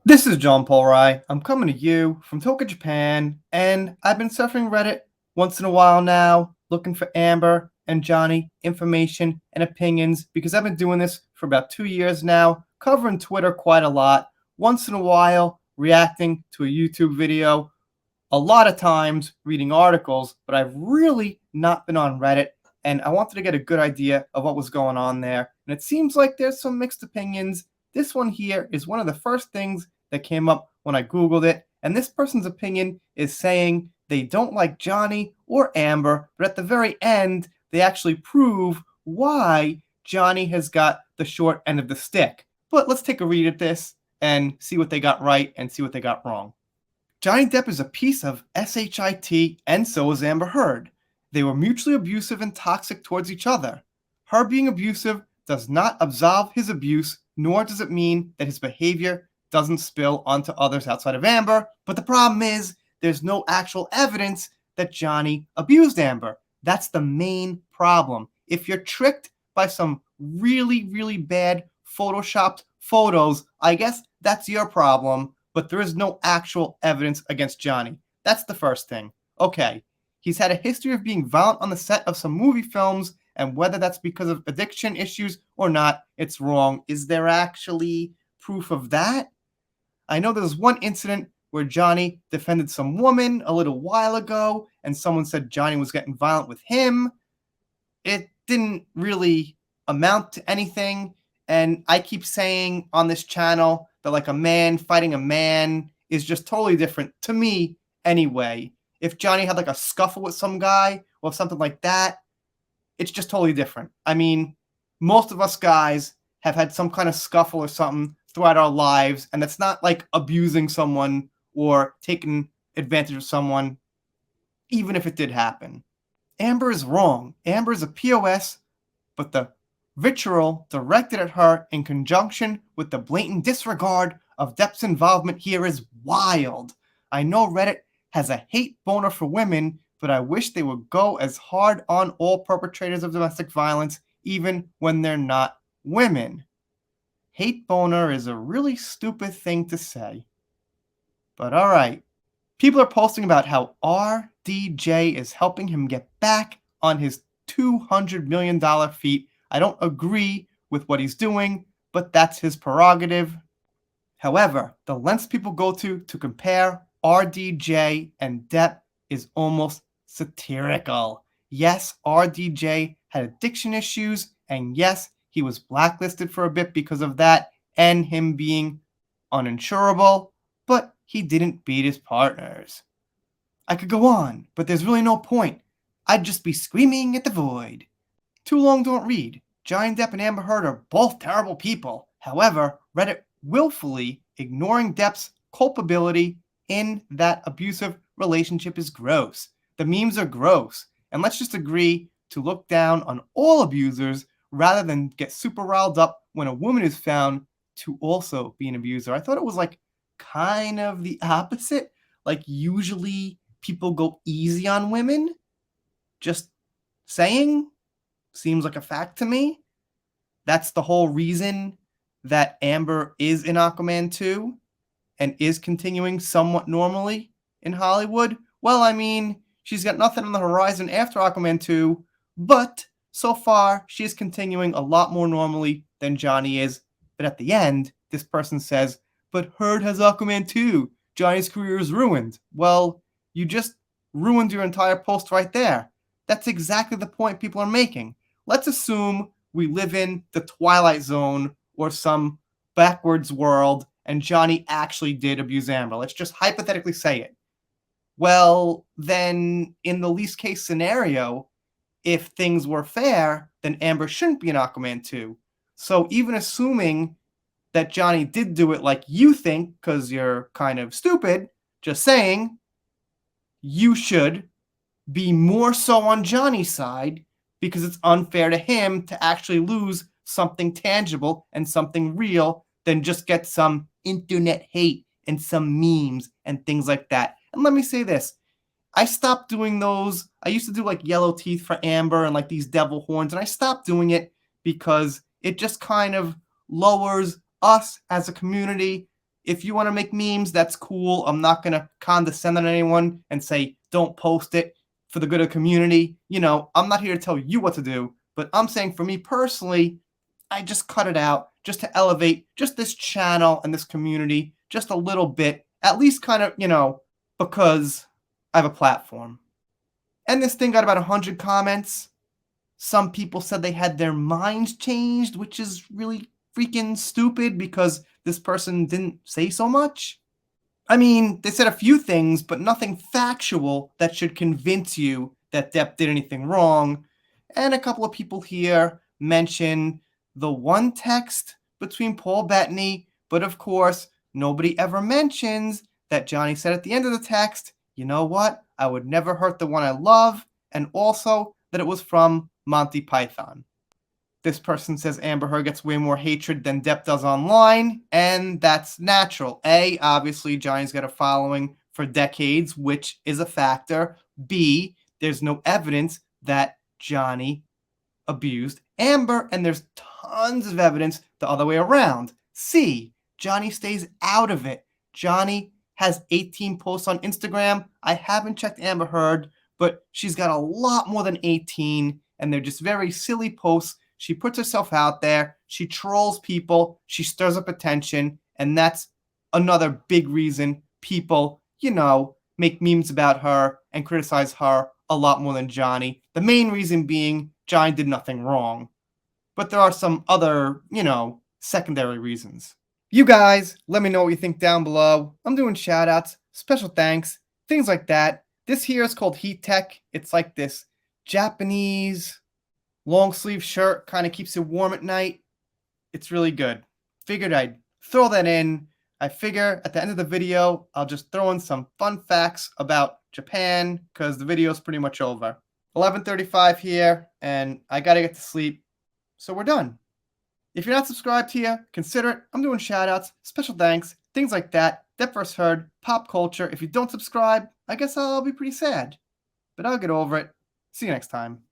This is John Paul Rai. I'm coming to you from Tokyo, Japan, and I've been surfing Reddit once in a while now, looking for Amber and Johnny information and opinions because I've been doing this for about 2 years now, covering Twitter quite a lot, once in a while reacting to a YouTube video, a lot of times reading articles, but I've really not been on Reddit, and I wanted to get a good idea of what was going on there. And it seems like there's some mixed opinions. This one here is one of the first things that came up when I Googled it, and this person's opinion is saying they don't like Johnny or Amber, but at the very end, they actually prove why Johnny has got the short end of the stick. But let's take a read at this and see what they got right and see what they got wrong. Johnny Depp is a piece of shit, and so is Amber Heard. They were mutually abusive and toxic towards each other. Her being abusive does not absolve his abuse, nor does it mean that his behavior doesn't spill onto others outside of Amber. But the problem is, there's no actual evidence that Johnny abused Amber. That's the main problem. If you're tricked by some really, really bad photoshopped photos, I guess that's your problem, but there is no actual evidence against Johnny. That's the first thing. Okay, he's had a history of being violent on the set of some movie films, and whether that's because of addiction issues or not, it's wrong. Is there actually proof of that? I know there was one incident where Johnny defended some woman a little while ago, and someone said Johnny was getting violent with him. It didn't really amount to anything, and I keep saying on this channel that like a man fighting a man is just totally different to me anyway. If Johnny had like a scuffle with some guy or something like that, it's just totally different. I mean, most of us guys have had some kind of scuffle or something throughout our lives, and it's not like abusing someone or taking advantage of someone, even if it did happen. Amber is wrong. Amber is a POS, but the vitriol directed at her in conjunction with the blatant disregard of Depp's involvement here is wild. I know Reddit has a hate boner for women, but I wish they would go as hard on all perpetrators of domestic violence, even when they're not women. Hate boner is a really stupid thing to say. But alright. People are posting about how RDJ is helping him get back on his $200 million feet. I don't agree with what he's doing, but that's his prerogative. However, the lengths people go to compare RDJ and Depp is almost satirical. Yes, RDJ had addiction issues, and yes, he was blacklisted for a bit because of that and him being uninsurable, but he didn't beat his partners. I could go on, but there's really no point. I'd just be screaming at the void. Too long don't read. Johnny Depp and Amber Heard are both terrible people. However, Reddit willfully ignoring Depp's culpability in that abusive relationship is gross. The memes are gross. And let's just agree to look down on all abusers rather than get super riled up when a woman is found to also be an abuser. I thought it was like kind of the opposite. Like usually people go easy on women. Just saying. Seems like a fact to me. That's the whole reason that Amber is in Aquaman 2 and is continuing somewhat normally in Hollywood. Well, I mean, she's got nothing on the horizon after Aquaman 2, but so far she is continuing a lot more normally than Johnny is. But at the end, this person says, but Heard has Aquaman 2. Johnny's career is ruined. Well, you just ruined your entire post right there. That's exactly the point people are making. Let's assume we live in the Twilight Zone or some backwards world and Johnny actually did abuse Amber. Let's just hypothetically say it. Well, then in the least case scenario, if things were fair, then Amber shouldn't be in Aquaman 2. So even assuming that Johnny did do it like you think, because you're kind of stupid, just saying, you should be more so on Johnny's side because it's unfair to him to actually lose something tangible and something real than just get some internet hate and some memes and things like that. And let me say this. I stopped doing those. I used to do like yellow teeth for Amber and like these devil horns, and I stopped doing it because it just kind of lowers us as a community If you want to make memes, that's cool. I'm not going to condescend on anyone and say, don't post it for the good of the community. I'm not here to tell you what to do, but I'm saying for me personally, I just cut it out just to elevate just this channel and this community just a little bit, at least kind of, because I have a platform. And this thing got about 100 comments. Some people said they had their minds changed, which is really freaking stupid because this person didn't say so much. I mean, they said a few things, but nothing factual that should convince you that Depp did anything wrong. And a couple of people here mention the one text between Paul Bettany, but of course, nobody ever mentions that Johnny said at the end of the text, you know what? I would never hurt the one I love, and also that it was from Monty Python. This person says Amber Heard gets way more hatred than Depp does online, and that's natural. A, obviously, Johnny's got a following for decades, which is a factor. B, there's no evidence that Johnny abused Amber, and there's tons of evidence the other way around. C, Johnny stays out of it. Johnny has 18 posts on Instagram. I haven't checked Amber Heard, but she's got a lot more than 18, and they're just very silly posts. She puts herself out there, she trolls people, she stirs up attention, and that's another big reason people, make memes about her and criticize her a lot more than Johnny. The main reason being Johnny did nothing wrong. But there are some other, secondary reasons. You guys, let me know what you think down below. I'm doing shout outs, special thanks, things like that. This here is called Heat Tech. It's like this Japanese long sleeve shirt, kind of keeps you warm at night. It's really good. Figured I'd throw that in. I figure at the end of the video, I'll just throw in some fun facts about Japan because the video is pretty much over. 11:35 here, and I gotta get to sleep, so we're done. If you're not subscribed here, consider it. I'm doing shoutouts, special thanks, things like that. Depp vs. Heard, pop culture. If you don't subscribe, I guess I'll be pretty sad. But I'll get over it. See you next time.